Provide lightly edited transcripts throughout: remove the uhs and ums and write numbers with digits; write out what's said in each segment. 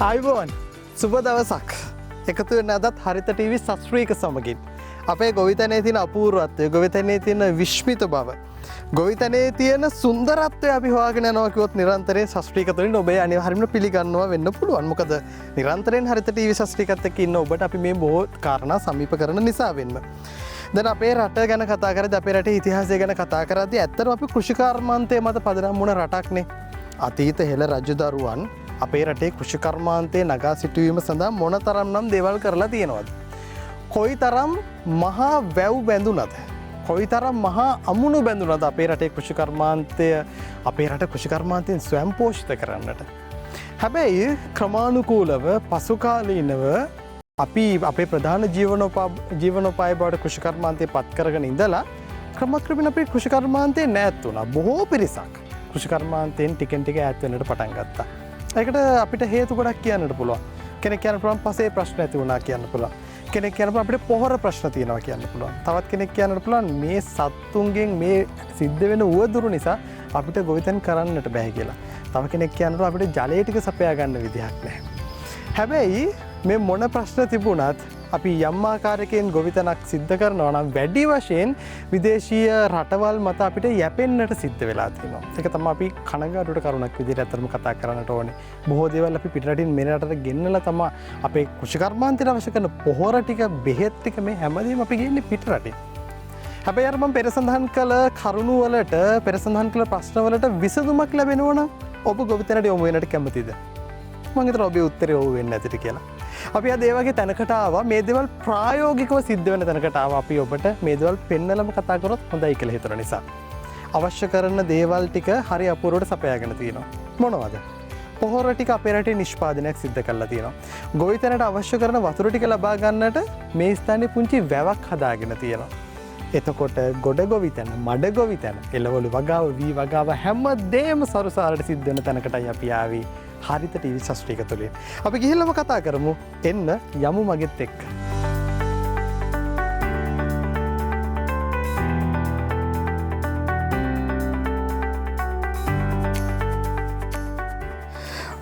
ආයුබෝවන් සුබ දවසක් එකතු වෙන අදත් හරිත ටීවී සස්ත්‍රීක සමගින් අපේ ගොවිතැනේ තියෙන අපූර්වත්වය ගොවිතැනේ තියෙන විශ්මිත බව ගොවිතැනේ තියෙන සුන්දරත්වය අපි හොයාගෙන යනවා කිව්වොත් නිරන්තරයෙන් සස්ත්‍රීක තුලින් ඔබේ අනිවාර්යයෙන්ම පිළිගන්නවා වෙන්න පුළුවන්. මොකද නිරන්තරයෙන් හරිත ටීවී සස්ත්‍රීකත් එක්ක ඉන්න ඔබට අපි මේ බොහෝ කාරණා සමීප කරන නිසා වෙන්න. දැන් අපේ රට ගැන කතා කරද්දී අපේ රටේ ඉතිහාසය ගැන කතා කරද්දී ඇත්තටම අපි කෘෂිකර්මාන්තයේ මත පදනම් වුණ රටක්නේ. අතීත හෙළ රජදරුවන් අපේ රටේ කෘෂිකර්මාන්තයේ නගා සිටුවීම සඳහා මොනතරම් නම් දේවල් කරලා තියෙනවද? කොයිතරම් මහා වැව් බැඳුනද? කොයිතරම් මහා අමුණු බැඳුනද අපේ රටේ කෘෂිකර්මාන්තය අපේ රට කෘෂිකර්මාන්තයෙන් ස්වයංපෝෂිත කරන්නට? හැබැයි ක්‍රමානුකූලව පසුකාලීනව අපි අපේ ප්‍රධාන ජීවනෝපාය බවට කෘෂිකර්මාන්තය පත් කරගෙන ඉඳලා ක්‍රමක්‍රමයෙන් අපේ කෘෂිකර්මාන්තය නැත් වුණා. බොහෝ පිරිසක් කෘෂිකර්මාන්තයෙන් ටිකෙන් ටික ඈත් වෙන්නට පටන් ගත්තා. ඒකට අපිට හේතු ගොඩක් කියන්නට පුළුවන්. කෙනෙක් කියන්න පුළුවන් පසේ ප්‍රශ්න ඇති වුණා කියන්න පුළුවන්. කෙනෙක් කියන්න පුළුවන් අපිට පොහොර ප්‍රශ්න තියෙනවා කියන්න පුළුවන්. තවත් කෙනෙක් කියන්න පුළුවන් මේ සත්තුන්ගෙන් මේ සිද්ධ වෙන උවදුරු නිසා අපිට ගොවිතැන් කරන්නට බෑ කියලා. තව කෙනෙක් කියන්න පුළුවන් අපිට ජලය ටික සපයා ගන්න විදිහක් නැහැ. හැබැයි මේ මොන ප්‍රශ්න තිබුණත් අපි යම් ආකාරයකින් ගොවිතැනක් සිද්ධ කරනවා නම් වැඩි වශයෙන් විදේශීය රටවල් මත අපිට යැපෙන්නට සිද්ධ වෙලා තියෙනවා. ඒක තමයි අපි කනගාටුවට කරුණක් විදිහට අතරම කතා කරන්නට ඕනේ. බොහෝ දේවල් අපි පිටරටින් මෙන රටට ගෙන්නලා තමයි අපේ කෘෂිකර්මාන්තයට අවශ්‍ය කරන පොහොර ටික, බෙහෙත් ටික මේ හැමදේම අපි ගෙන්නේ පිටරටින්. හැබැයි අර මම පෙර සඳහන් කළ කරුණු වලට, පෙර සඳහන් කළ ප්‍රශ්න වලට විසඳුමක් ලැබෙනවා නම් ඔබ ගොවිතැනට යොමු වෙන්නට කැමතිද? මම හිතනවා ඔබේ උත්තරය ඔව් වෙන්න ඇතිට කියලා. අපි අද ඒ වගේ තැනකට ආවා. මේ දේවල් ප්‍රායෝගිකව සිද්ධ වෙන තැනකට ආවා. අපි ඔබට මේ දේවල් පෙන්නලම කතා කරොත් හොඳයි කියලා හිතන නිසා. අවශ්‍ය කරන දේවල් ටික හරි අපූර්වට සපයාගෙන තියෙනවා. මොනවද? පොහොර ටික අපේ රටේ නිෂ්පාදනයක් සිද්ධ කරලා තියෙනවා. ගොවිතැනට අවශ්‍ය කරන වතුර ටික ලබා ගන්නට මේ ස්ථානයේ පුංචි වැවක් හදාගෙන තියෙනවා. එතකොට ගොඩ ගොවිතැන, මඩ ගොවිතැන, එළවලු වගාව, වී වගාව හැමදේම සරුසාරට සිද්ධ වෙන තැනකටයි අපි ආවේ. හරිත ටීවී සස්ත්‍රීක තුලින් අපි ගිහිල්ලාම කතා කරමු. එන්න යමු මගෙත් එක්ක.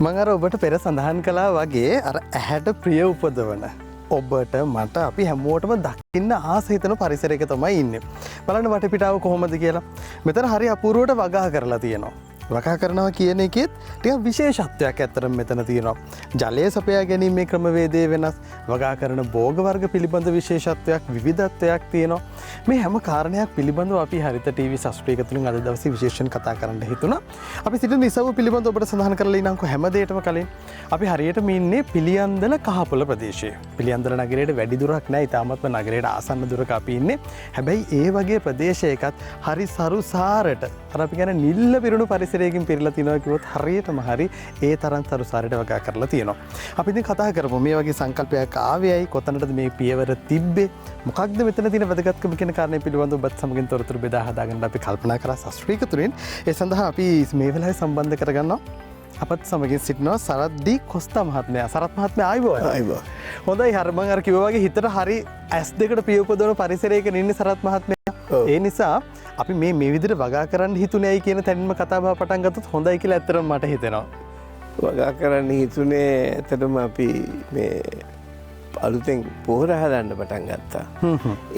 මම අර ඔබට පෙර සඳහන් කළා වගේ අර ඇහැට ප්‍රිය උපදවන ඔබට මට අපි හැමෝටම දකින්න ආස හිතන පරිසරයක තමයි ඉන්නේ. බලන්න වටපිටාව කොහොමද කියලා. මෙතන හරි අපූර්වට වගා කරලා තියෙනවා. වගා කරනවා කියන එකෙත් ටිකක් විශේෂත්වයක් ඇත්තටම මෙතන තියෙනවා. ජලය සපයා ගැනීමේ ක්‍රමවේදය වෙනස්, වගා කරන භෝග වර්ග පිළිබඳ විශේෂත්වයක්, විවිධත්වයක් තියෙනවා. මේ හැම කාරණයක් පිළිබඳව අපි හරිත ටීවී සස්ත්‍රීක තුලින් අද දවසේ විශේෂයෙන් කතා කරන්න හිතුණා. අපි සිටින නිසව පිළිබඳව ඔබට සඳහන් කරලා ඉන්නම්කො හැම දෙයකටම කලින් අපි හරියටම ඉන්නේ පිළියන්දල කහපොළ ප්‍රදේශයේ. පිළියන්දල නගරයට වැඩි දුරක් නැහැ. ඊටාමත්ම නගරයට ආසන්න දුරක අපි ඉන්නේ. හැබැයි ඒ වගේ ප්‍රදේශයකත් හරි සරුසාරට අර අපි කියන නිල්ල පිරුණු පරිසරයකින් පිරලා තියෙනවා කිව්වොත් හරියටම හරි ඒ තරම් සරුසාරට වගා කරලා තියෙනවා. අපි ඉතින් කතා කරමු මේ වගේ සංකල්පයක් ආවේයි කොතනටද මේ පියවර තිබ්බේ? මොකක්ද මෙතන තියෙන වැදගත්කම කියන කාරණේ පිළිබඳව ඔබත් සමගින් තොරතුරු බෙදා හදාගන්න අපි කල්පනා කරා සස්ත්‍රීක තුලින්. ඒ සඳහා අපි මේ වෙලාවේ සම්බන්ධ කරගන්නවා අපත් සමගින් සිටිනවා සරත් ඩී කොස්තා මහත්මයා. සරත් මහත්මයා ආයුබෝවන්. හොඳයි. මම අර කිව්වා වගේ හිතට හරි ඇස් දෙකට පිය උපදවන පරිසරයක ඉන්නේ සරත් මහත්මයා. ඒ නිසා අපි මේ විදිහට වගා කරන්න හිතුනේයි කියන තැනින්ම කතා බහ පටන් ගත්තොත් හොඳයි කියලා ඇත්තටම මට හිතෙනවා. වගා කරන්න හිතුනේ ඇත්තටම අපි මේ අලුතෙන් පොහොර හදන්න පටන් ගත්තා.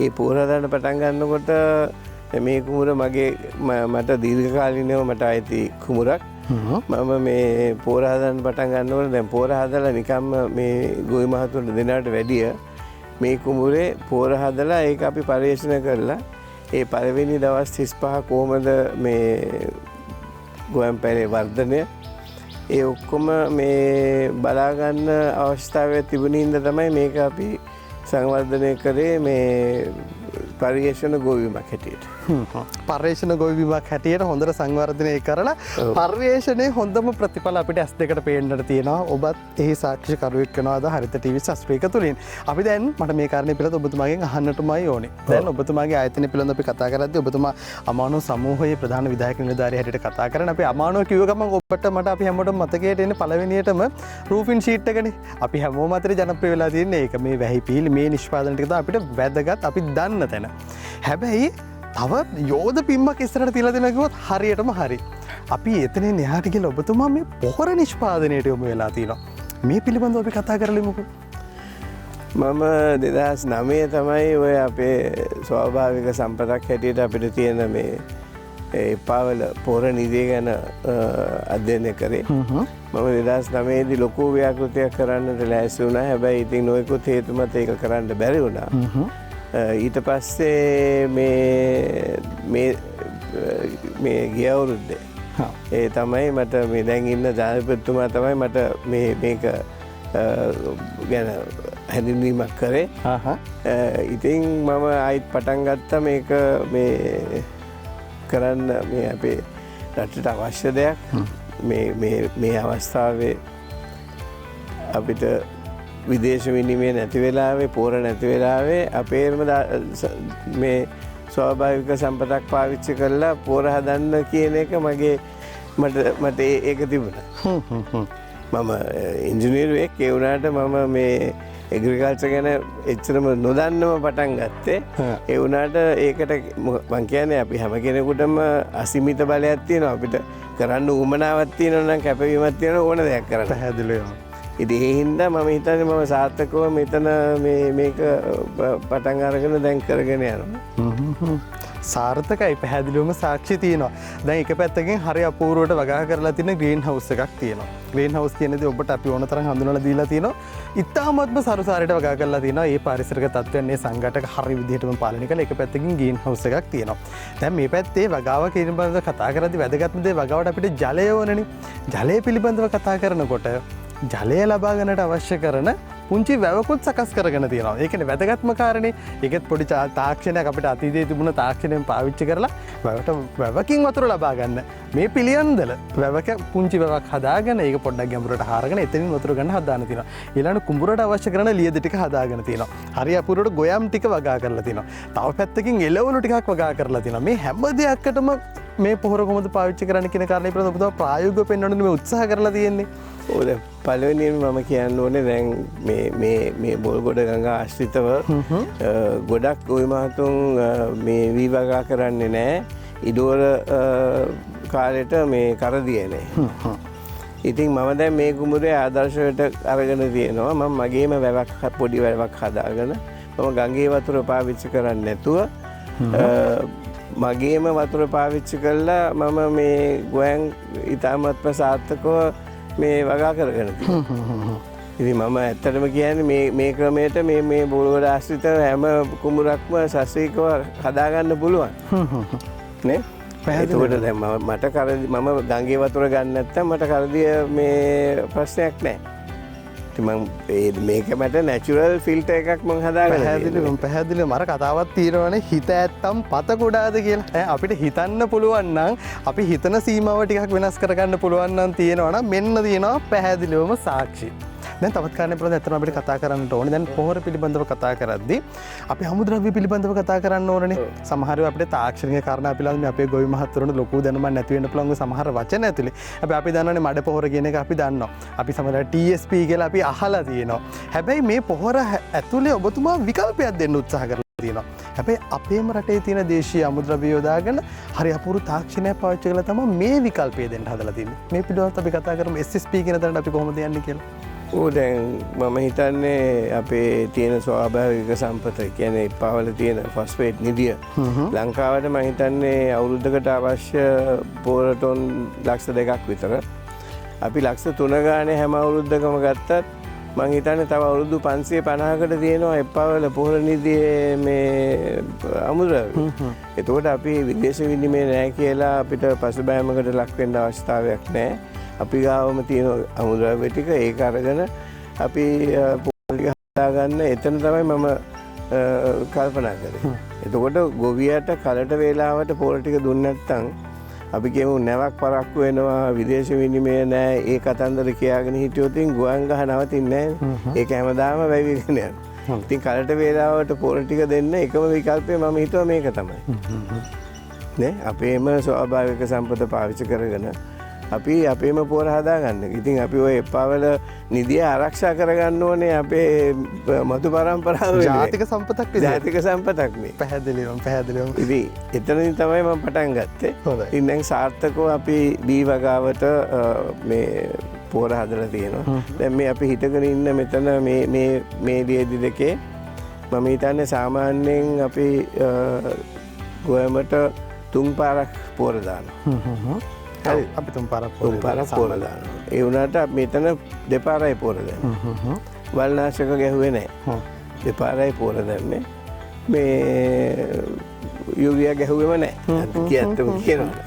ඒ පොහොර හදන්න පටන් ගන්නකොට මේ කුමුර මට දීර්ඝකාලීනව මට අයිති කුමුරක්. මම මේ පොහොර හදන්න පටන් ගන්නකොට දැන් පොහොර හදලා නිකම්ම මේ ගොවි මහතුන්ට දෙනාට වැඩිය මේ කුමුරේ පොහොර හදලා ඒක අපි පරිශන කරලා ඒ පළවෙනි දවස් 35 කොහොමද මේ ගොයම් පැලේ වර්ධනය ඒ ඔක්කොම මේ බලාගන්න අවස්ථාවක් තිබුණේ ඉඳ තමයි මේක අපි සංවර්ධනය කරේ මේ පරිේශන ගොවිබිමක් හැටියට. පර්යේෂණ ගොවිබිමක් හැටියට හොඳට සංවර්ධනය කරලා පර්යේෂණයේ හොඳම ප්‍රතිඵල අපිට ඇස් දෙකට පේන්නට තියෙනවා. ඔබත් එහි සාක්ෂිකරුවෙක් වෙනවාද හරිත ටීවී සස්ත්‍රීක තුලින්. අපි දැන් මට මේ කාරණේ පිළිබඳව ඔබතුමාගෙන් අහන්නටමයි ඕනේ. දැන් ඔබතුමාගේ ආයතනය පිළිබඳව අපි කතා කරද්දී ඔබතුමා අමානෝ සමූහයේ ප්‍රධාන විධායක නිලධාරියා හැටියට කතා කරන අපි අමානෝ කිව්ව ගමන් ඔබට මට අපි හැමෝටම මතකයට එන්නේ පළවෙනියටම රූෆින් ෂීට් එකනේ. අපි හැමෝම අතරේ ජනප්‍රිය වෙලා තියෙන්නේ ඒක. මේ වැහි පීලි මේ නිෂ්පාදන ටික තමයි අපිට වැදගත් අපි දන්න තැන. හැබැයි තව යෝධ පිම්මක් ඉස්සරට තියලා දෙනවා කිව්වොත් හරියටම හරි. අපි එතනින් එහාට ගිහලා ඔබතුමා මේ පොහොර නිෂ්පාදනයට යොමු වෙලා තියෙනවා. මේ පිළිබඳව අපි කතා කරලමුකු. මම 2009 තමයි ඔය අපේ ස්වාභාවික සම්පතක් හැටියට අපිට තියෙන මේ එපාවල පොර නිදිය ගැන අධ්‍යයනය කරේ. මම 2009දී ලොකු ව්‍යාකෘතියක් කරන්නට ලෑස්ති වුණා. හැබැයි ඉතින් නොයෙකුත් හේතු මත ඒක කරන්න බැරි වුණා. ඊට පස්සේ මේ ගිය අවුරුද්දේ ඒ තමයි මට මේ දැන් ඉන්න ජනාධිපතිතුමා තමයි මට මේක ගැන හැඳින්වීමක් කරේ. ඉතින් මම ආයිත් පටන් ගත්තා මේක මේ කරන්න මේ අපේ රටට අවශ්‍ය දෙයක්. මේ අවස්ථාවේ අපිට විදේශ විනිමය නැති වෙලාවේ පෝර නැති වෙලාවේ අපේම මේ ස්වාභාවික සම්පතක් පාවිච්චි කරලා පෝර හදන්න කියන එක මට ඒක තිබුණා. මම ඉංජිනේරුවෙක් ඒ වුණාට මම මේ එග්‍රිකල්චර් ගැන එච්චරම නොදන්නම පටන් ගත්තේ. ඒ වුණාට ඒකට මං කියන්නේ අපි හැම කෙනෙකුටම අසීමිත බලයක් තියෙනවා. අපිට කරන්න උවමනාවක් තියෙනවා නම් කැපවීමක් තියෙනවා ඕන දෙයක් කරන්න. පැහැදිලිවම. ඉතින් ඒ හින්දා මම හිතන්නේ මම සාර්ථකව මෙතන මේක පටන් අරගෙන දැන් කරගෙන යනවා. සාර්ථකයි පැහැදිලිවම සාක්ෂි තියෙනවා. දැන් එක පැත්තකින් හරි අපූර්වට වගා කරලා තියෙන ග්‍රීන් හවුස් එකක් තියෙනවා. ග්‍රීන් හවුස් කියනදී ඔබට අපි ඕන තරම් හඳුනලා දීලා තියෙනවා. ඉතාමත්ම සරුසාරයට වගා කරලා තියෙනවා. මේ පාරිසරික තත්ත්වයන් මේ සංඝටක හරි විදිහටම පාලනය කරලා එක පැත්තකින් ග්‍රීන් හවුස් එකක් තියෙනවා. දැන් මේ පැත්තේ වගාව පිළිබඳව කතා කරද්දී වැදගත්ම දේ වගාවට අපිට ජලය ඕනනේ. ජලය පිළිබඳව කතා කරනකොට ජලය ලබා ගන්නට අවශ්‍ය කරන පුංචි වැවකුත් සකස් කරගෙන තියෙනවා. ඒ කියන්නේ වැදගත්ම කාරණේ ඒකත් පොඩි තාක්ෂණයක් අපිට අතීතයේ තිබුණ තාක්ෂණයෙන් පාවිච්චි කරලා වැවකින් වතුර ලබා ගන්න. මේ පිළියන්දල වැවක පුංචි වැවක් හදාගෙන ඒක පොඩ්ඩක් ගැඹුරට හරගෙන එතනින් වතුර ගන්න හදාන තියෙනවා. ඊළඟ කුඹුරට අවශ්‍ය කරන ලියද ටික හදාගෙන තියෙනවා. හරි අපූර්වට ගොයම් ටික වගා කරලා තියෙනවා. තව පැත්තකින් එළවලු ටිකක් වගා කරලා තියෙනවා. මේ හැම දෙයකටම මේ පොහොර කොහොමද පාවිච්චි කරන්න කියන කාරණේ පිළිබඳව ඔබතුමා ප්‍රායෝගිකව පෙන්වන්න මේ උත්සාහ කරලා තියෙන්නේ. ඕද පළවෙනියෙන් මම කියන්න ඕනේ දැන් මේ බොල්ගොඩ ගඟ ආශ්‍රිතව ගොඩක් ගොවි මහතුන් මේ වී වගා කරන්නේ නැහැ. ඉඩෝර කාලෙට මේ කරදියේ නැහැ. ඉතින් මම දැන් මේ කුඹුරේ ආදර්ශයට අරගෙන තියෙනවා. මම මගේම වැවක් පොඩි වැවක් හදාගෙන මම ගඟේ වතුර පාවිච්චි කරන්නේ නැතුව මගේම වතුර පාවිච්චි කරලා මම මේ ගොයන් ඉතාමත්ම සාර්ථකව මේ වගා කරගෙන තියෙනවා. ඉතින් මම ඇත්තටම කියන්නේ මේ ක්‍රමයට මේ බෝලගොඩ ආශ්‍රිත හැම කුඹුරක්ම සස්ත්‍රීකව හදාගන්න පුළුවන්. නේ? එතකොට දැන් මට මම ගංගේ වතුර ගන්න නැත්තම් මට කරදිය මේ ප්‍රශ්නයක් නැහැ. මේක මට නැචුරල් ෆිල්ටර් එකක් මං හදාගන්න. පැහැදිලිවම අර කතාවක් තියෙනවනේ හිත ඇත්තම් පත කුඩාද කියලා. අපිට හිතන්න පුළුවන් නම් අපි හිතන සීමාව ටිකක් වෙනස් කරගන්න පුළුවන් නම් තියෙනවා නම් මෙන්න තියෙනවා පැහැදිලිවම සාක්ෂි. දැන් තවත් කාරණයක් පිළිබඳව ඇත්තටම අපිට කතා කරන්නට ඕනේ. දැන් පොහොර පිළිබඳව කතා කරද්දී අපි අමුද්‍රව්‍ය පිළිබඳව කතා කරන්න ඕනනේ. සමහරව අපිට තාක්ෂණික කාරණා පිළිබඳව අපි ගොවි මහත්වරුන්ට ලොකු දැනුමක් නැති වෙන්න පුළුවන් සමහර වචන ඇතුලේ. අපි දන්නවනේ මඩ පොහොර කියන එක අපි දන්නවා. අපි සමහරව TSP කියලා අපි අහලා තියෙනවා. හැබැයි මේ පොහොර ඇතුලේ ඔබතුමා විකල්පයක් දෙන්න උත්සාහ කරලා තියෙනවා. හැබැයි අපේම රටේ තියෙන දේශීය අමුද්‍රව්‍ය යොදාගෙන හරි අපූර්ව තාක්ෂණයක් පාවිච්චි කරලා තමයි මේ විකල්පය දෙන්න හදලා තියෙන්නේ. මේ පිළිබඳව අපි කතා කරමු SSP කියන තැනට අපි කොහොමද යන්නේ කියලා. දැන් මම හිතන්නේ අපේ තියෙන ස්වාභාවික සම්පත කියන්නේ පාවල තියෙන ෆොස්ෆේට් නිදිය ලංකාවට මම හිතන්නේ අවුරුද්දකට අවශ්‍ය පෝර ටොන් ලක්ෂ 2ක් විතර. අපි ලක්ෂ 3 ගානේ හැම අවුරුද්දකම ගත්තත් මම හිතන්නේ තව අවුරුදු 550කට තියෙනවා එපාවල පෝර නිදියේ මේ අමුද්‍රව්‍ය. එතකොට අපි විදේශ විනිමය නැහැ කියලා අපිට පසුබෑමකට ලක් වෙන්න අවස්ථාවක් නැහැ. අපි ගාවම තියෙන අමුද්‍රව්‍ය ටික ඒක අරගෙන අපි පොල් හදාගන්න එතන තමයි මම කල්පනා කරේ. එතකොට ගොවියට කලට වේලාවට පොල් ටික දුන්නේ නැත්නම් අපි කියමු නැවක් පරක්කු වෙනවා විදේශ විනිමය නැහැ ඒ කතන්දර කියාගෙන හිටියොත් ගුවන් ගහ නවතින්නේ නැහැ. ඒක හැමදාම වැවිගෙන යනවා. ඉතින් කලට වේලාවට පොල් ටික දෙන්න එකම විකල්පය මම හිතුවා මේක තමයි. නේ අපේම ස්වාභාවික සම්පත පාවිච්චි කරගෙන අපි අපේම පෝර හදාගන්න. ඉතින් අපි ඔය එපාවල නිදිය ආරක්ෂා කරගන්න ඕනේ අපේ මතු පරම්පරාව ජාතික සම්පතක් ජාතික සම්පතක් මේ. පැහැදිලිවම. ඉතින් එතනින් තමයි මම පටන් ගත්තේ. ඉතින් දැන් සාර්ථකව අපි බී වගාවට මේ පෝර හදලා තියෙනවා. දැන් මේ අපි හිටගෙන ඉන්න මෙතන මේ ලියදි දෙකේ මම හිතන්නේ සාමාන්‍යයෙන් අපි ගොයමට 3 පාරක් පෝර දානවා. හරි අපි 3 පාරක් පෝර දානවා. ඒ වුණාට මෙතන 2 පාරයි පෝර දැම්මේ. වල්නාශක ගැහුවේ නැහැ. 2 පාරයි පෝර දැම්මේ. මේ යුරියා ගැහුවෙම නැහැ. ඇත්තම කියනවා.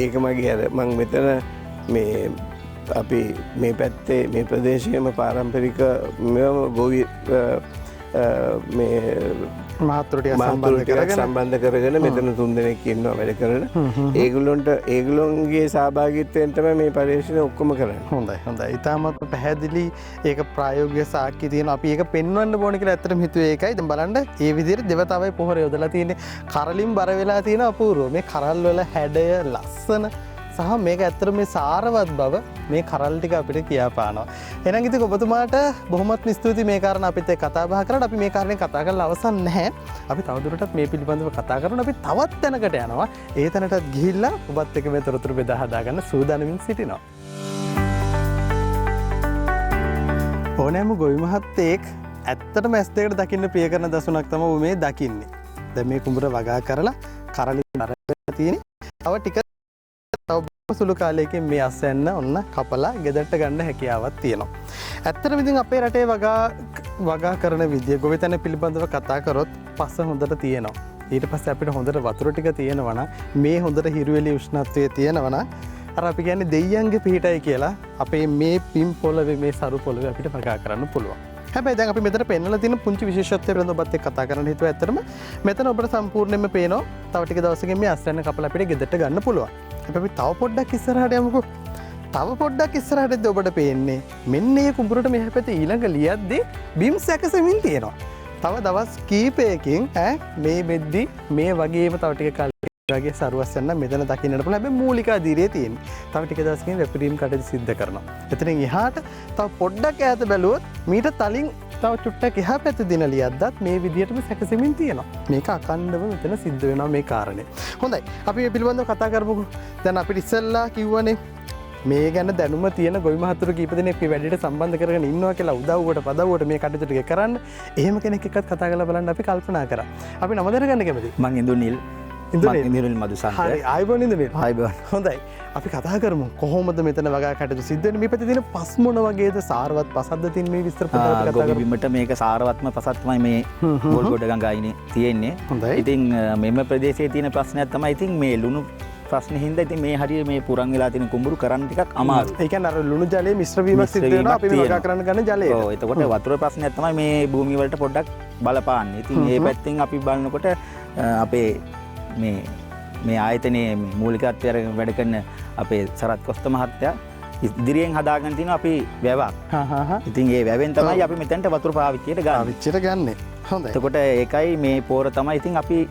ඒක මගේ අර මම මෙතන මේ අපි මේ පැත්තේ මේ ප්‍රදේශයේම පාරම්පරික ගොවි මේ මහත්තුරටියක් සම්බන්ධ කරගෙන මෙතන 3 දෙනෙක් ඉන්නවා වැඩ කරන. ඒගොල්ලොන්ගේ සහභාගීත්වයෙන් තමයි මේ පරිශ්‍රණය ඔක්කොම කරන්නේ. හොඳයි. ඊටමත් පැහැදිලි ඒක ප්‍රායෝගික සාක්ෂි තියෙනවා. අපි ඒක පෙන්වන්න ඕන කියලා ඇත්තටම හිතුවේ ඒකයි. දැන් බලන්න මේ විදිහට දෙවතාවයි පොහොර යොදලා තියෙන්නේ. කරලින් බර වෙලා තියෙන අපූර්ව. මේ කරල් වල හැඩය ලස්සන සහ මේක ඇත්තට මේ සාරවත් බව මේ කරල් ටික අපිට කියාපානවා. එහෙනම් ඉතින් ඔබතුමාට බොහොමත් ස්තුතියි මේ කාරණා අපිත් එක්ක කතා බහ කරලා. අපි මේ කාරණේ කතා කරලා අවසන් නැහැ. අපි තවදුරටත් මේ පිළිබඳව කතා කරනවා. අපි තවත් තැනකට යනවා. ඒ තැනටත් ගිහිල්ලා ඔබත් එක්ක මේ තොරතුරු බෙදා හදා ගන්න සූදානමින් සිටිනවා. ඕනෑම ගොවි මහත්තයෙක් ඇත්තටම ඇස් දෙකට දකින්න ප්‍රිය කරන දසුනක් තමයි මේ දකින්නේ. දැන් මේ කුඹුර වගා කරලා කරලින් අරගෙන තියෙන්නේ. තව ටික සුළු කාලයකින් මේ අස්වැන්න ඔන්න කපලා ගෙදරට ගන්න හැකියාවක් තියෙනවා. ඇත්තටම ඉතින් අපේ රටේ වගා කරන විදිය ගොවිතැන පිළිබඳව කතා කරොත් පස්ස හොඳට තියෙනවා. ඊට පස්සේ අපිට හොඳට වතුර ටික තියෙනවා නම් මේ හොඳට හිරුවෙලි උෂ්ණත්වයේ තියෙනවා නම් අර අපි කියන්නේ දෙයියන්ගේ පිහිටයි කියලා අපේ මේ පින් පොළවේ මේ සරු පොළවේ අපිට වගා කරන්න පුළුවන්. හැබැයි දැන් අපි මෙතන පෙන්වලා තියෙන පුංචි විශේෂත්වය පිළිබඳව ඔබත් එක්ක කතා කරන්න හිතුවා. ඇත්තටම මෙතන ඔබට සම්පූර්ණයෙන්ම පේනවා තව ටික දවසකින් මේ අස්වැන්න කපලා අපිට ගෙදරට ගන්න පුළුවන්. අපි තව පොඩ්ඩක් ඉස්සරහට යමුකෝ. තව පොඩ්ඩක් ඉස්සරහටද ඔබට පේන්නේ මෙන්න මේ කුඹුරට මෙහා පැත්තේ ඊළඟ ලියද්දී බිම් සැකසෙමින් තියෙනවා. තව දවස් කීපයකින් මේ මෙද්දි මේ වගේම තව ටික කාලයක වගේ සරුවස්සන්න මෙතන දකින්නට පුළුවන්. හැබැයි මූලික අධීරයේ තියෙන්නේ. තව ටික දවසකින් වැපිරීම් කටයුතු සිද්ධ කරනවා. එතනින් එහාට තව පොඩ්ඩක් ඈත බැලුවොත් මීට තලින් තව චුට්ටක් එහා පැත්තේ දින ලියද්දත් මේ විදිහටම සැකසෙමින් තියෙනවා. මේක අකණ්ඩව මෙතන සිද්ධ වෙනවා මේ කාරණේ. හොඳයි. අපි මේ පිළිබඳව කතා කරමුකෝ. දැන් අපිට ඉස්සෙල්ලා කිව්වනේ මේ ගැන දැනුම තියෙන ගොවි මහතුරු කීප දෙනෙක් මේ වැඩේට සම්බන්ධ කරගෙන ඉන්නවා කියලා උදව්වට පදව්වට මේ කටයුතු ටික කරන්න. එහෙම කෙනෙක් එක්කත් කතා කරලා බලන්න අපි කල්පනා කරා. අපි නම දැනගන්න කැමතියි. මං ඉඳුනිල් ඉඳුනිල් මදුසන්ත. හරි ආයිබෝන් ඉඳුනිල්. ආයිබෝන්. හොඳයි. අපි කතා කරමු කොහොමද මෙතන වගා කටයුතු සිද්ධ වෙන්නේ. මේ පැත්තේ තියෙන පස් මොන වගේද සාරවත් පසක්ද තියෙන මේ විස්තර පොඩ්ඩක් කතා කරමු. ගොවිබිමට මේක සාරවත්ම පසක් තමයි මේ බෝල්ගොඩ ගඟයිනේ තියෙන්නේ. හොඳයි. ඉතින් මෙම ප්‍රදේශයේ තියෙන ප්‍රශ්නයක් තමයි ඉතින් මේ ලුණු ප්‍රශ්න හින්දා ඉතින් මේ හරිය මේ පුරන් වෙලා තියෙන කුඹුරු කරන්න ටිකක් අමාරුයි. ඒ කියන්නේ අර ලුණු ජලයේ මිශ්‍ර වීමක් සිද්ධ වෙනවා අපි මේ වගා කරන්න ගන්න ජලයේ. ඔව් එතකොට වතුර ප්‍රශ්නයක් තමයි මේ භූමිය වලට පොඩ්ඩක් බලපාන්නේ. ඉතින් මේ පැත්තෙන් අපි බලනකොට අපේ මේ ආයතනයේ මූලිකත්වය අරගෙන වැඩ කරන අපේ සරත් කොස්ත මහත්තයා ඉදිරියෙන් හදාගෙන තියෙන අපි වැවක්. ඉතින් ඒ වැවෙන් තමයි අපි මෙතනට වතුර පාවිච්චියට ගන්න. පාවිච්චියට ගන්නෙ. හොඳයි. එතකොට ඒකයි මේ පෝර තමයි ඉතින් අපි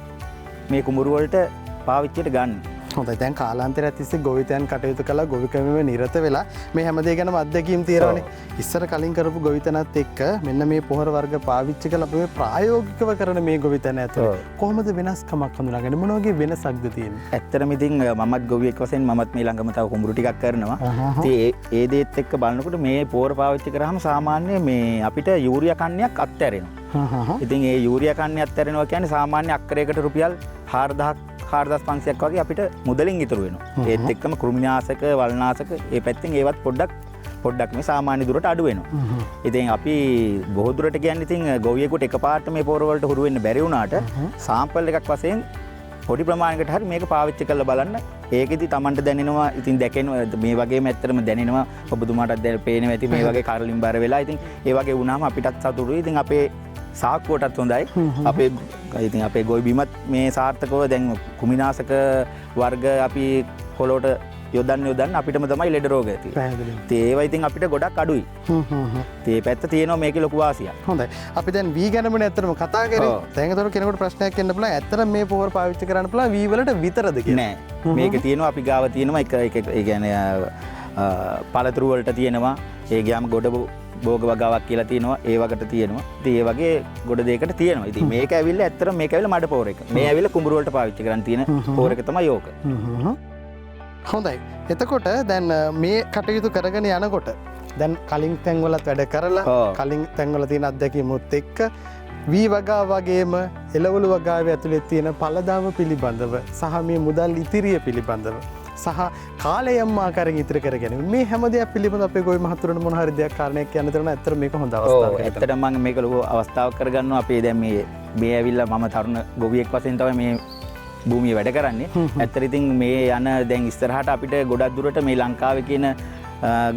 මේ කුඹුරු වලට පාවිච්චියට ගන්න. හොඳයි. දැන් කාලාන්තරයක් තිස්සේ ගොවිතැන් කටයුතු කළා ගොවිකමේ නිරත වෙලා මේ හැමදේ ගැනම අත්දැකීම් තියෙනවනේ. ඉස්සර කලින් කරපු ගොවිතැනත් එක්ක මෙන්න මේ පොහොර වර්ග පාවිච්චි කරලා අපි මේ ප්‍රායෝගිකව කරන මේ ගොවිතැන ඇතුළේ කොහොමද වෙනස්කමක් හඳුනාගන්නේ? මොන වගේ වෙනසක්ද තියෙන්නේ? ඇත්තටම ඉතින් මමත් ගොවියෙක් වශයෙන් මමත් මේ ළඟම තව කුඹුරු ටිකක් කරනවා. ඉතින් ඒ දේත් එක්ක බලනකොට මේ පෝර පාවිච්චි කරාම සාමාන්‍ය මේ අපිට යූරියා කන්නයක් අත්හැරෙනවා. ඉතින් ඒ යූරියා කන්නේ අත්හැරෙනවා කියන්නේ සාමාන්‍ය අක්කරයකට රුපියල් 4500ක් වගේ අපිට මුදලින් ඉතුරු වෙනවා. ඒත් එක්කම කෘමිනාශක, වල්නාශක ඒ පැත්තෙන් ඒවත් පොඩ්ඩක් මේ සාමාන්‍ය දුරට අඩු වෙනවා. ඉතින් අපි බොහෝ දුරට කියන්නේ ඉතින් ගොවියෙකුට එකපාරට මේ පෝර වලට හුරු වෙන්න බැරි වුණාට සාම්පල් එකක් වශයෙන් පොඩි ප්‍රමාණයකට හරි මේක පාවිච්චි කරලා බලන්න. ඒකෙදි Tamanට දැනෙනවා ඉතින් දැකෙනවා මේ වගේම ඇත්තටම දැනෙනවා ඔබතුමාටත් දැන් පේනවා ඇති මේ වගේ කරලින් බර වෙලා. ඉතින් ඒ වගේ වුණාම අපිටත් සතුටුයි. ඉතින් අපේ සාක්කුවටත් හොඳයි. අපේ ගොවි බිමත් මේ සාර්ථකව දැන් කුමිනාශක වර්ග අපි පොළොවට යොදන්න අපිටම තමයි ලෙඩ රෝග ඇති. ඒවා ඉතින් අපිට ගොඩක් අඩුයි. ඒ පැත්ත තියෙනවා මේකේ ලොකු වාසියක්. හොඳයි. අපි දැන් වී ගැනමනේ ඇත්තටම කතා කරේ. දැන් ඒතකොට කෙනෙකුට ප්‍රශ්නයක් එන්න පුළුවන්. ඇත්තටම මේ පොහොර පාවිච්චි කරන්න පුළුවන් වී වලට විතරද කියලා? නෑ. මේක තියෙනවා අපි ගාව තියෙනවා එක ඒ කියන්නේ පළතුරු වලට තියෙනවා. ඒ ගියාම ගොඩ භෝග වගාවක් කියලා තියෙනවා. ඒ වකට තියෙනවා. ඉතින් ඒ වගේ ගොඩ දෙයකට තියෙනවා. ඉතින් මේක ඇවිල්ලා ඇත්තටම මේක ඇවිල්ලා මඩ පෝර එක. මේ ඇවිල්ලා කුඹුරු වලට පාවිච්චි කරන්න තියෙන පෝර එක තමයි ඕක. හොඳයි. එතකොට දැන් මේ කටයුතු කරගෙන යනකොට දැන් කලින් තැන්වලත් වැඩ කරලා කලින් තැන්වල තියෙන අත්දැකීමුත් එක්ක වී වගා වගේම එළවලු වගාවේ ඇතුළේ තියෙන පළදාව පිළිබඳව සහ මේ මුදල් ඉතිරිය පිළිබඳව සහ කාලය යම් ආකාරයෙන් ඉතිරි කරගෙන මේ හැම දෙයක් පිළිබඳව අපේ ගොවි මහතුරුන්ට මොන හරි දෙයක් කාරණයක් කියන්න තියෙනවා. ඇත්තට මේක හොඳ අවස්ථාවක්. ඇත්තට මම මේක ලොකු අවස්ථාවක් කරගන්නවා. අපේ දැන් මේ ඇවිල්ලා මම තරුණ ගොවියෙක් වශයෙන් තමයි මේ භූමිය වැඩ කරන්නේ. ඇත්තට ඉතින් මේ යන දැන් ඉස්සරහට අපිට ගොඩක් දුරට මේ ලංකාවේ කියන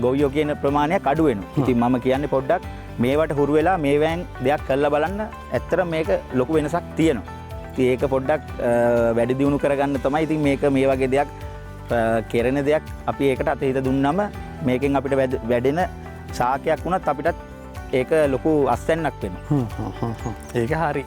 ගොවියෝ කියන ප්‍රමාණයක් අඩු වෙනවා. ඉතින් මම කියන්නේ පොඩ්ඩක් මේවට හුරු වෙලා මේවෙන් දෙයක් කරලා බලන්න. ඇත්තට මේක ලොකු වෙනසක් තියෙනවා. ඉතින් ඒක පොඩ්ඩක් වැඩි දියුණු කරගන්න තමයි ඉතින් මේක මේ වගේ දෙයක් කෙරෙන දෙයක් අපි ඒකට අතහිත දුන්නම මේකෙන් අපිට වැඩෙන සාකයක් වුණත් අපිටත් ඒක ලොකු අස්වැන්නක් වෙනවා. ඒක හරි.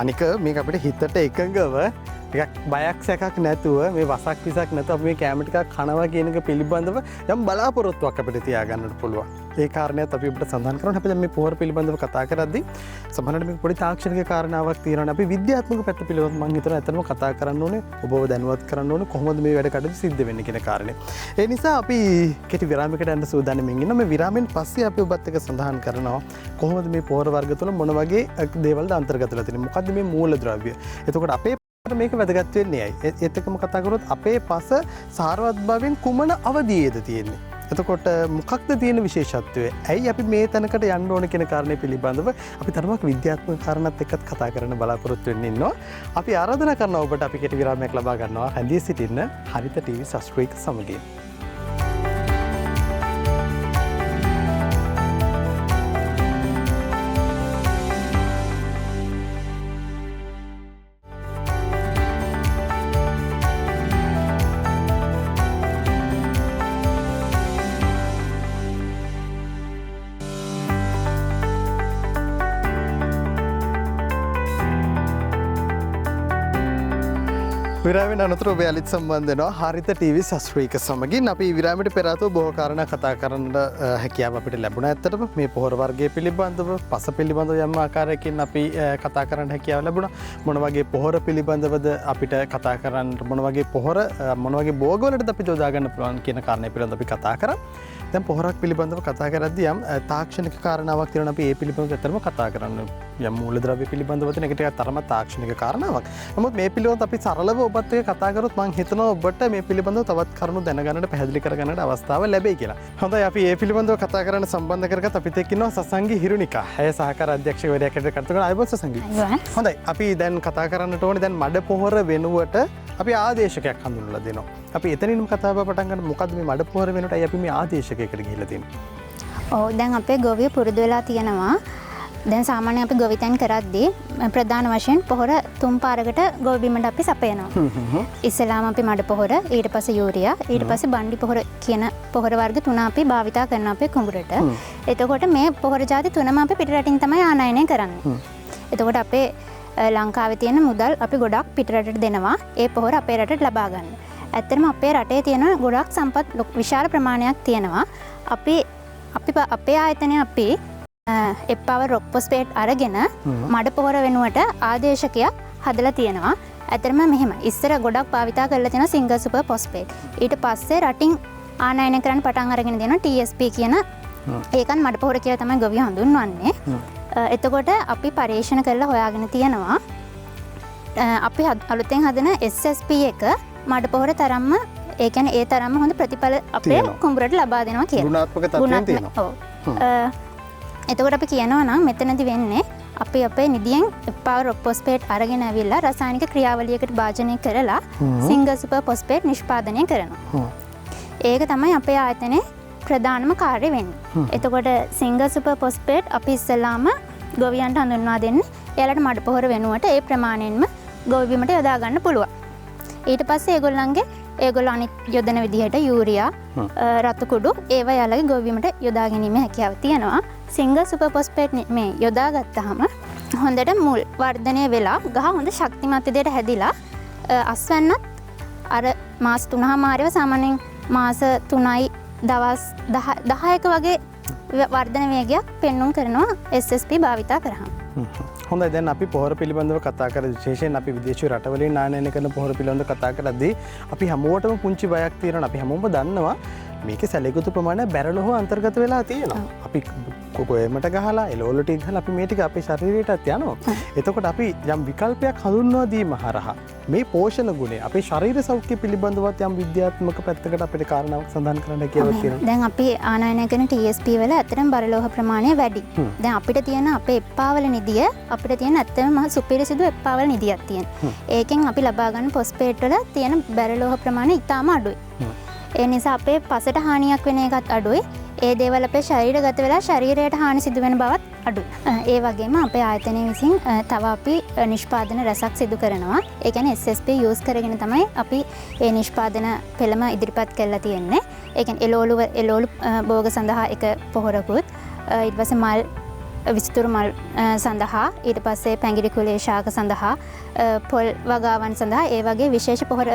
අනික මේක අපිට හිතට එකඟව ටිකක් බයක් සැකක් නැතුව මේ වසක් විසක් නැතුව අපි මේ කැම ටිකක් කනවා කියන එක පිළිබඳව යම් බලාපොරොත්තුවක් අපිට තියාගන්නට පුළුවන්. ඒ කාරණේත් අපි අපිට සඳහන් කරනවා. අපි දැන් මේ පොහොර පිළිබඳව කතා කරද්දී සමහරවිට මේක පොඩි තාක්ෂණික කාරණාවක් තියෙනවා. අපි විද්‍යාත්මක පැත්ත පිළිබඳව මම හිතනවා ඇත්තටම කතා කරන්න ඕනේ. ඔබව දැනුවත් කරන්න ඕනේ කොහොමද මේ වැඩ කටයුතු සිද්ධ වෙන්නේ කියන කාරණේ. ඒ නිසා අපි කෙටි විරාමයකට යන්න සූදානම්ින් ඉන්නවා. මේ විරාමෙන් පස්සේ අපි ඔබත් එක්ක සඳහන් කරනවා කොහොමද මේ පොහොර වර්ග තුළ මොන වගේ දේවල්ද අන්තර්ගත වෙලා තියෙන්නේ. මොකද්ද මේ මූලද්‍රව්‍ය. එතකොට අපේ මේක වැදගත් වෙන්නේ ඇයි? ඒත් එක්කම කතා කරොත් අපේ පස සාරවත් භාවයෙන් කුමන අවධියේද තියෙන්නේ? එතකොට මොකක්ද තියෙන විශේෂත්වය? ඇයි අපි මේ තැනකට යන්න ඕන කියන කාරණේ පිළිබඳව අපි තරමක් විද්‍යාත්මක කාරණාත් එක්කත් කතා කරන්න බලාපොරොත්තු වෙන්න ඉන්නවා. අපි ආරාධනා කරනවා ඔබට අපි කෙටි විරාමයක් ලබා ගන්නවා. හැඳී සිටින්න හරිත ටීවී සබ්ස්ක්‍රයිබ් සමගින්. විරාමෙන් අනතුරු ඔබ යලිත් සම්බන්ධ වෙනවා හරිත ටීවී සස්ත්‍රීක සමගින්. අපි විරාමයට පෙර ආතෝ බොහෝ කාරණා කතා කරන්න හැකියාව අපිට ලැබුණා. ඇත්තටම මේ පොහොර වර්ගයේ පිළිබඳව පස පිළිබඳව යම් ආකාරයකින් අපි කතා කරන්න හැකියාව ලැබුණා. මොන වගේ පොහොර පිළිබඳවද අපිට කතා කරන්න මොන වගේ පොහොර මොන වගේ භෝගවලටද අපි යොදා ගන්න පුළුවන් කියන කාරණේ පිළිබඳව අපි කතා කරා. දැන් පොහොරක් පිළිබඳව කතා කරද්දී යම් තාක්ෂණික කාරණාවක් තියෙනවා. අපි ඒ පිළිබඳව ඇත්තටම කතා කරන්න යම් මූලද්‍රව්‍ය පිළිබඳව තියෙන එක ටිකක් තරම තාක්ෂණික කාරණාවක්. නමුත් මේ පිළිබඳව අපි සරලව ඔබත් එක්ක කතා කරොත් මම හිතනවා ඔබට මේ පිළිබඳව තවත් කරුණු දැනගන්නට පැහැදිලි කරගන්නට අවස්ථාව ලැබෙයි කියලා. හොඳයි අපි මේ පිළිබඳව කතා කරන්න සම්බන්ධ කරගත් අපිත් එක්ක ඉන්නවා සසංගි හිරුනිකා. ඇය සහකාර අධ්‍යක්ෂකවරයෙක් හැටියට කටයුතු කරන අයබෝස් සසංගි. හොඳයි අපි දැන් කතා කරන්නට ඕනේ දැන් මඩ පොහොර වෙනුවට අපි ආදේශකයක් හඳුන්වලා දෙනවා. අපි එතනින්ම කතාව පටන් ගන්න. මොකද්ද මේ මඩ පොහොර වෙනුවට අය අපි මේ ආදේශකයකට ගිහිල්ලා තියෙන්නේ? ඔව් දැන් අපේ ගොවිය පුරුදු වෙලා තියෙනවා. දැන් සාමාන්‍ය අපි ගොවිතැන් කරද්දී ප්‍රධාන වශයෙන් පොහොර 3 පාරකට ගොවි බිමට අපි සපයනවා. ඉස්සෙල්ලාම අපි මඩ පොහොර, ඊට පස්සේ යූරියා, ඊට පස්සේ බණ්ඩි පොහොර කියන පොහොර වර්ග 3 අපි භාවිතා කරනවා අපේ කුඹුරට. එතකොට මේ පොහොර ಜಾති 3ම අපි පිටරටින් තමයි ආනයනය කරන්නේ. එතකොට අපේ ලංකාවේ තියෙන මුදල් අපි ගොඩක් පිටරටට දෙනවා ඒ පොහොර අපේ රටට ලබා ගන්න. ඇත්තටම අපේ රටේ තියෙන ගොඩක් සම්පත් විශාල ප්‍රමාණයක් තියෙනවා. අපේ ආයතනය අපි එප්පව රොක් පොස්පේට් අරගෙන මඩ පොහොර වෙනුවට ආදේශකයක් හදලා තියෙනවා. ඇත්තටම මෙහෙම ඉස්සර ගොඩක් භාවිතා කරලා තියෙන සිංගල් සුපර් පොස්පේට්. ඊට පස්සේ රටින් ආනයනය කරන්න පටන් අරගෙන දෙනවා TSP කියන ඒකත් මඩ පොහොර කියලා තමයි ගොවිය හඳුන්වන්නේ. එතකොට අපි පරීක්ෂණ කරලා හොයාගෙන තියෙනවා අපි අලුතෙන් හදන SSP එක මඩ පොහොර තරම්ම ඒ කියන්නේ ඒ තරම්ම හොඳ ප්‍රතිඵල අපේ කුඹුරට ලබා දෙනවා කියලා. ගුණාත්මක තත්ත්වයෙන් තියෙනවා. එතකොට අපි කියනවා නම් මෙතනදි වෙන්නේ අපි අපේ නිදියෙන් පවර් රොක් පොස්පේට් අරගෙන ඇවිල්ලා රසායනික ක්‍රියාවලියකට භාජනය කරලා සිංගල් සුපර් පොස්පේට් නිෂ්පාදනය කරනවා. ඒක තමයි අපේ ආයතනයේ ප්‍රධානම කාර්යය වෙන්නේ. එතකොට සිංගල් සුපර් පොස්පේට් අපි ඉස්සලාම ගොවියන්ට හඳුන්වා දෙන්න. එයාලට මඩ පොහොර වෙනුවට ඒ ප්‍රමාණයෙන්ම ගොවි බිමට යොදා ගන්න පුළුවන්. ඊට පස්සේ ඒගොල්ලෝ අනිත් යොදන විදිහට යූරියා, රතු කුඩු ඒවා යාලගේ ගොවි බිමට යොදා ගැනීමේ හැකියාව තියෙනවා. සිංගල් සුපර් පොස්පේට් මේ යොදා ගත්තාම හොඳට මුල් වර්ධනය වෙලා ගහ හොඳ ශක්තිමත් විදිහට හැදිලා අස්වැන්නත් අර මාස 3මාරව සාමාන්‍යයෙන් මාස 3යි දවස් 10ක වගේ වර්ධන වේගයක් පෙන්눔 කරනවා SSP භාවිතා කරාම. හොඳයි දැන් අපි පොහොර පිළිබඳව කතා කර විශේෂයෙන් අපි විදේශීය රටවලින් ආනයනය කරන පොහොර පිළිබඳව කතා කරද්දී අපි හැමෝටම පුංචි බයක් තියෙනවා. අපි හැමෝම දන්නවා මේකේ සැලකුතු ප්‍රමාණය බැරලොව අන්තර්ගත වෙලා තියෙනවා. අපි කොකොයමට ගහලා එළවලු ටික ගහලා අපි මේ ටික අපේ ශරීරයටත් යනවා. එතකොට අපි යම් විකල්පයක් හඳුන්වා දීම හරහා මේ පෝෂණ ගුණය අපේ ශරීර සෞඛ්‍ය පිළිබඳවත් යම් විද්‍යාත්මක පැත්තකට අපිට කාරණාවක් සඳහන් කරන්න කියලා තියෙනවා. දැන් අපි ආනයනය කරන TSP වල ඇත්තටම බරලෝහ ප්‍රමාණය වැඩි. දැන් අපිට තියෙන අපේ එප්පාවල නිදිය අපිට තියෙන ඇත්තම මහ සුපිරිසිදු එප්පාවල නිදියක් තියෙනවා. ඒකෙන් අපි ලබා ගන්න ෆොස්ෆේට් වල තියෙන බරලෝහ ප්‍රමාණය ඉතාම අඩුයි. ඒ නිසා අපේ පසට හානියක් වෙන එකත් අඩුයි. ඒ දේවල් අපේ ශරීරගත වෙලා ශරීරයට හානි සිදු වෙන බවත් අඩුයි. ඒ වගේම අපේ ආයතනය විසින් තව අපි නිෂ්පාදන රැසක් සිදු කරනවා. ඒ කියන්නේ SSP යූස් කරගෙන තමයි අපි ඒ නිෂ්පාදන පෙළම ඉදිරිපත් කරලා තියෙන්නේ. ඒ කියන්නේ එළවලු භෝග සඳහා එක පොහොරකුත් ඊට පස්සේ මල් විස්තර මල් සඳහා ඊට පස්සේ පැංගිරි කුලේ ශාක සඳහා පොල් වගාවන් සඳහා ඒ වගේ විශේෂ පොහොර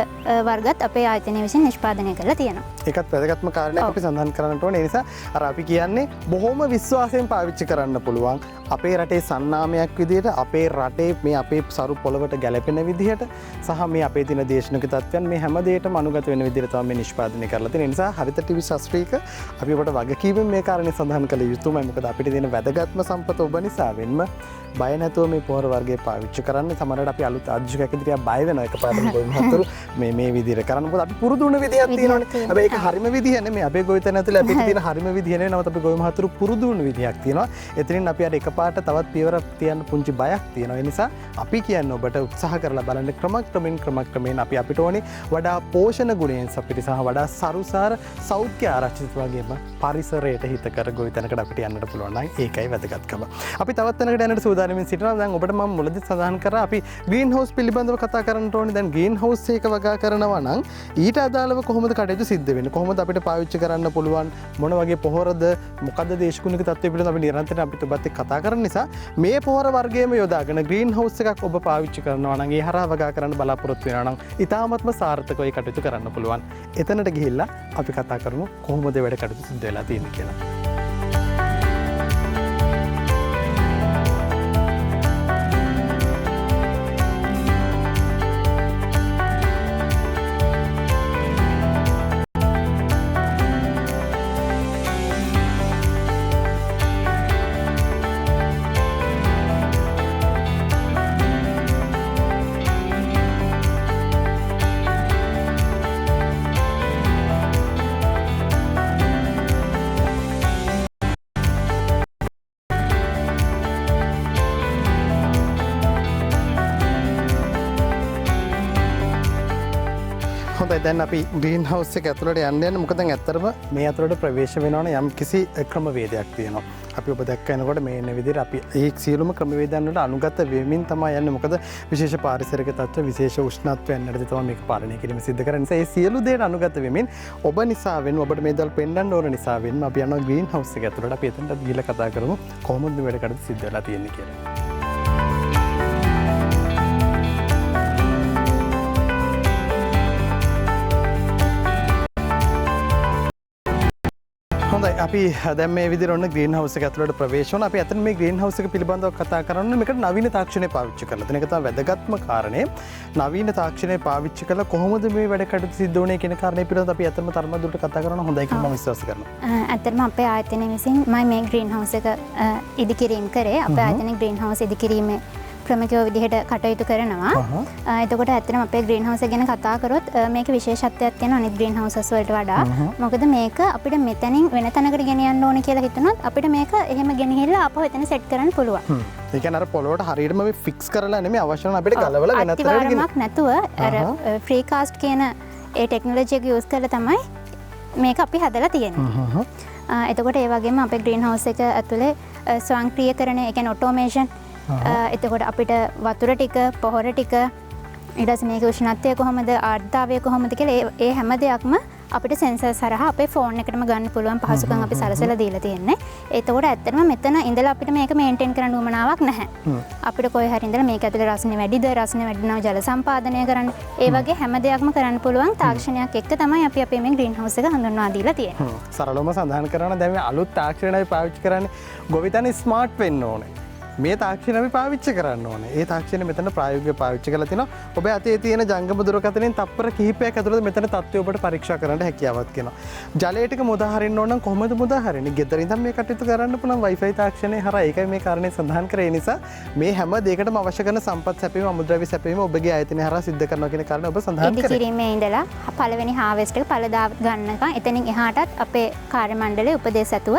වර්ගත් අපේ ආයතනය විසින් නිෂ්පාදනය කරලා තියෙනවා. ඒකත් වැදගත්ම කාරණයක් අපි සඳහන් කරන්නට ඕනේ. ඒ නිසා අර අපි කියන්නේ බොහොම විශ්වාසයෙන් පාවිච්චි කරන්න පුළුවන්. අපේ රටේ සන්නාමයක් විදිහට අපේ රටේ මේ අපේ සරු පොළවට ගැලපෙන විදිහට සහ මේ අපේ තියෙන දේශනික තත්ත්වයන් මේ හැම දෙයකටම අනුගත වෙන විදිහට තමයි මේ නිෂ්පාදනය කරලා තියෙන්නේ. ඒ නිසා හරිත ටීවී ශාස්ත්‍රීයක අපි ඔබට වගකීමෙන් මේ කාරණේ සඳහන් කළ යුතුමයි. මොකද අපිට තියෙන වැදගත්ම සම්පත ඔබ නිසාවෙන්ම බය නැතුව මේ පොහොර වර්ගය පාවිච්චි කරන්න. සමහරවිට අපි අලුත් ආධුනිකයෙක් විදිහට බය වෙනවා එකපාරටම ගොවිමහතුරු මේ විදිහට කරන්න. මොකද අපි පුරුදු වුණ විදිහක් තියෙනවානේ. හැබැයි ඒක හරිම විදිහ නෙමෙයි. අපේ ගොවිතැන ඇතුලේ අපිට තියෙන හරිම විදිහ නෙවෙයි. නමුත් අපි ගොවිමහතුරු පුරුදු වුණ විදිහක් තියෙනවා. එතනින් අපි අර එකපාරට තවත් පියවරක් තියන්න පුංචි බයක් තියෙනවා. ඒ නිසා අපි කියන්නේ ඔබට උත්සාහ කරලා බලන්න ක්‍රමක්‍රමයෙන් අපි අපිට ඕනේ වඩා පෝෂණ ගුණයෙන් අපිට සහ වඩා සරුසාර සෞඛ්‍ය ආරක්ෂිත වගේම පරිසරයට හිතකර ගොවිතැනකට අපිට යන්නට පුළුවන් නම් ඒකයි වැදගත්කම. අපි තවත් තැනකට යන්නට සූදානම්ින් සිටිනවා. දැන් ඔබට මම මුලදී සඳහන් කරා අපි ග්‍රීන් හවුස් පිළිබඳව කතා කරන්න ඕනේ. දැන් ග්‍රීන් හවුස් එක වගා කරනවා නම් ඊට අදාළව කොහොමද කටයුතු සිද්ධ වෙන්නේ? කොහොමද අපිට පාවිච්චි කරන්න පුළුවන්? මොන වගේ පොහොරද? මොකද්ද දේශගුණික තත්ත්වය පිළිබඳව අපි නිරන්තරයෙන් අපිට ඔබත් එක්ක කතා කරන නිසා මේ පොහොර වර්ගයේම යොදාගෙන ග්‍රීන් හවුස් එකක් ඔබ පාවිච්චි කරනවා නම් ඒ හරහා වගා කරන්න බලාපොරොත්තු වෙනවා නම් ඉතාමත්ම සාර්ථකව ඒ කටයුතු කරන්න පුළුවන්. එතනට ගිහිල්ලා අපි කතා කරමු කොහොමද වැඩ කටයුතු සිද්ධ වෙලා තියෙන්නේ කියලා. දැන් අපි ග්‍රීන් හවුස් එක ඇතුළට යන්න යන මොකද දැන් ඇත්තටම මේ ඇතුළට ප්‍රවේශ වෙනවනේ යම් කිසි ක්‍රමවේදයක් තියෙනවා. අපි ඔබ දැක්ක එනකොට මේ එන විදිහට අපි ඒ සියලුම ක්‍රමවේදයන් වලට අනුගත වෙමින් තමයි යන්නේ. මොකද විශේෂ පාරිසරික තත්ත්ව විශේෂ උෂ්ණත්වයන් යටතේ තමයි මේක පාලනය කිරීම සිද්ධ කරන්නේ. නිසා මේ සියලු දේට අනුගත වෙමින් ඔබ නිසා වෙන ඔබට මේ දල් පෙන්වන්න ඕන නිසා වෙන අපි යනවා ග්‍රීන් හවුස් එක ඇතුළට. අපි එතනට ගිහිල්ලා කතා කරමු කොහොමද මේ වැඩ කටයුතු සිද්ධ වෙලා තියෙන්නේ කියලා. අපි දැන් මේ විදිහට ඔන්න ග්‍රීන් හවුස් එක ඇතුළට ප්‍රවේශ වුණා. අපි අතන මේ ග්‍රීන් හවුස් එක පිළිබඳව කතා කරන්න මේකට නවීන තාක්ෂණය පාවිච්චි කරලා තියෙන එක තමයි වැදගත්ම කාරණේ. නවීන තාක්ෂණය පාවිච්චි කරලා කොහොමද මේ වැඩ කටයුතු සිද්ධ වුනේ කියන කාරණේ පිළිබඳව අපි අතනම තරමදුරට කතා කරනවා. හොඳයි කියලා මම විශ්වාස කරනවා. ඇත්තටම අපේ ආයතනය විසින් මේ ග්‍රීන් හවුස් එක ඉදිකිරීම කරේ. අපේ ආයතනයේ ග්‍රීන් හවුස් ඉදිකිරීමේ ක්‍රමිකව විදිහට කටයුතු කරනවා. එතකොට ඇත්තටම අපේ ග්‍රීන් හවුස් එක ගැන කතා කරොත් මේක විශේෂත්වයක් තියෙනවා අනිත් ග්‍රීන් හවුසස් වලට වඩා. මොකද මේක අපිට මෙතනින් වෙන තැනකට ගෙනියන්න ඕන කියලා හිතුනොත් අපිට මේක එහෙම ගෙනහිල්ලා ආපහු එතන සෙට් කරන්න පුළුවන්. ඒ කියන්නේ අර පොළොවට හරියටම මේ ෆික්ස් කරලා නෙමෙයි අවශ්‍ය නම් අපිට ගලවලා වෙනත් තැනකට ගෙනියන්න නැතුව අර ෆ්‍රී කාස්ට් කියන ඒ ටෙක්නොලොජි එක යූස් කරලා තමයි මේක අපි හදලා තියෙන්නේ. එතකොට ඒ වගේම අපේ ග්‍රීන් හවුස් එක ඇතුලේ ස්වයංක්‍රීයකරණය ඒ කියන්නේ ඔටෝමේෂන් එතකොට අපිට වතුර ටික පොහොර ටික ඊට පස්සේ මේකේ උෂ්ණත්වය කොහොමද ආර්ද්‍රතාවය කොහොමද කියලා ඒ හැම දෙයක්ම අපිට සෙන්සර්ස් හරහා අපේ ෆෝන් එකටම ගන්න පුළුවන් පහසුකම් අපි සලසලා දීලා තියෙන්නේ. එතකොට ඇත්තටම මෙතන ඉඳලා අපිට මේක මේන්ටේන් කරන්න උවමනාවක් නැහැ. අපිට කොහේ හරි ඉඳලා මේක ඇතුලේ රසනේ වැඩිද රසනේ වැඩිනව ජල සම්පාදනය කරන්න ඒ වගේ හැම දෙයක්ම කරන්න පුළුවන් තාක්ෂණයක් එක්ක තමයි අපි අපේ මේ ග්‍රීන් හවුස් එක හඳුන්වා දීලා තියෙන්නේ. සරලවම සඳහන් කරනවා දැන් මේ අලුත් තාක්ෂණය පාවිච්චි කරන්නේ ගොවිතැන ස්මාර්ට් වෙන්න ඕනේ. මේ තාක්ෂණ අපි පාවිච්චි කරන්න ඕනේ. ඒ තාක්ෂණය මෙතන ප්‍රායෝගිකව පාවිච්චි කරලා තිනවා. ඔබ අතේ තියෙන ජංගම දුරකථනයෙන් තප්පර කිහිපයක් ඇතුළත මෙතන තත්ත්වය ඔබට පරීක්ෂා කරන්න හැකියාවක් තියෙනවා. ජලය ටික මුදාහරින්න ඕන නම් කොහොමද මුදාහරින්නේ? ගෙදර ඉඳන් මේ කටයුතු කරන්න පුළුවන් Wi-Fi තාක්ෂණය හරහා. ඒකයි මේ කාරණේ සඳහන් කරේ. ඒ නිසා මේ හැම දෙයකටම අවශ්‍ය කරන සම්පත් සැපීම, අමුද්‍රව්‍ය සැපීම ඔබගේ ආයතනය හරහා සිද්ධ කරනවා කියන කාරණේ ඔබ සඳහන් කරේ. ඉදිකිරීමේ ඉඳලා පළවෙනි හාවෙස්ට් එක පළදා ගන්නකම් එතනින් එහාටත් අපේ කාර්ය මණ්ඩලයේ උපදේශ ඇතුව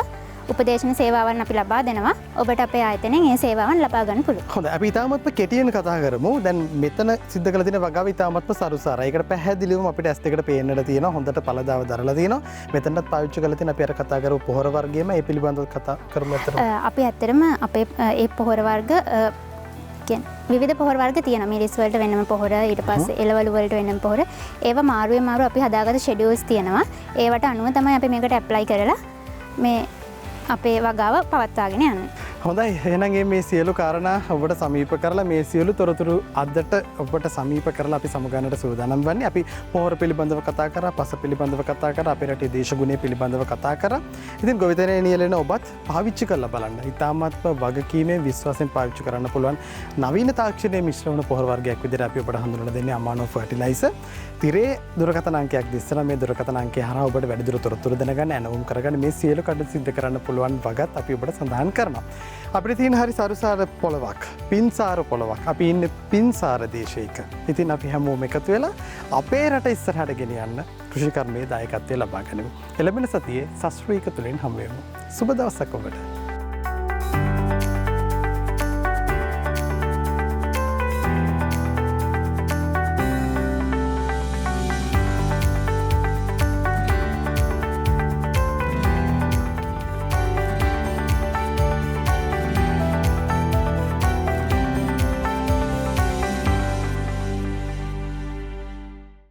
උපදේශන සේවාවන් අපි ලබා දෙනවා. ඔබට අපේ ආයතනයෙන් ඒ සේවාවන් ලබා ගන්න පුළුවන්. හොඳයි. අපි ඉතාමත්ම කෙටියෙන් කතා කරමු. දැන් මෙතන සිද්ධ කරලා තියෙන වගාව ඉතාමත්ම සරුසාරයි. ඒකට පැහැදිලිවම අපිට ඇස් දෙකට පේන්නට තියෙනවා. හොඳට පළදාව දරලා තියෙනවා. මෙතනත් පාවිච්චි කරලා තියෙන අපි අර කතා කරපු පොහොර වර්ගයේම ඒ පිළිබඳව කතා කරමු අතර. අපි ඇත්තටම අපේ ඒ පොහොර වර්ග විවිධ පොහොර වර්ග තියෙනවා. මිරිස් වලට වෙනම පොහොර, ඊට පස්සේ එළවලු වලට වෙනම පොහොර. ඒවා මාරුවේ මාරු අපි හදාගත්ත ෂෙඩියුල්ස් තියෙනවා. ඒවට අනුව තමයි අපි මේකට ඇප්ලයි කරලා මේ අපේ වගාව පවත්වාගෙන යන්නේ. හොඳයි. එහෙනම් මේ සියලු කාරණා ඔබට සමීප කරලා මේ සියලු තොරතුරු අදට ඔබට සමීප කරලා අපි සමුගන්නට සූදානම් වන්නේ. අපි පොහොර පිළිබඳව කතා කරා, පස පිළිබඳව කතා කරා, අපේ රටේ දේශගුණය පිළිබඳව කතා කරා. ඉතින් ගොවිතැනේ නියැලෙන ඔබත් පාවිච්චි කරලා බලන්න. ඉතාමත්ම වගකීමෙන් විශ්වාසයෙන් පාවිච්චි කරන්න පුළුවන් නවීන තාක්ෂණයේ මිශ්‍ර වුණ පොහොර වර්ගයක් විදිහට අපි ඔබට හඳුන්වලා දෙන්නේ අමානෝ ෆර්ටිලයිසර්. තිරේ දුරකථන අංකයක් දිස්සලා මේ දුරකථන අංකය හරහා ඔබට වැඩිදුර තොරතුරු දැනගන්න, ඇනවුම් කරගන්න, මේ සියලු කටයුතු සිදු කරන්න පුළුවන් වගත් අපි ඔබට සඳහන් කරනවා. අපිට තියෙන හරි සරුසාර පොළවක්, පින්සාර පොළවක්. අපි ඉන්නේ පින්සාර දේශයක. ඉතින් අපි හැමෝම එකතු වෙලා අපේ රට ඉස්සරහට ගෙනියන්න කෘෂිකර්මයේ දායකත්වය ලබා ගනිමු. එළඹෙන සතියේ සස්ත්‍රීක තුලින් හමු වෙමු. සුබ දවසක් ඔබට.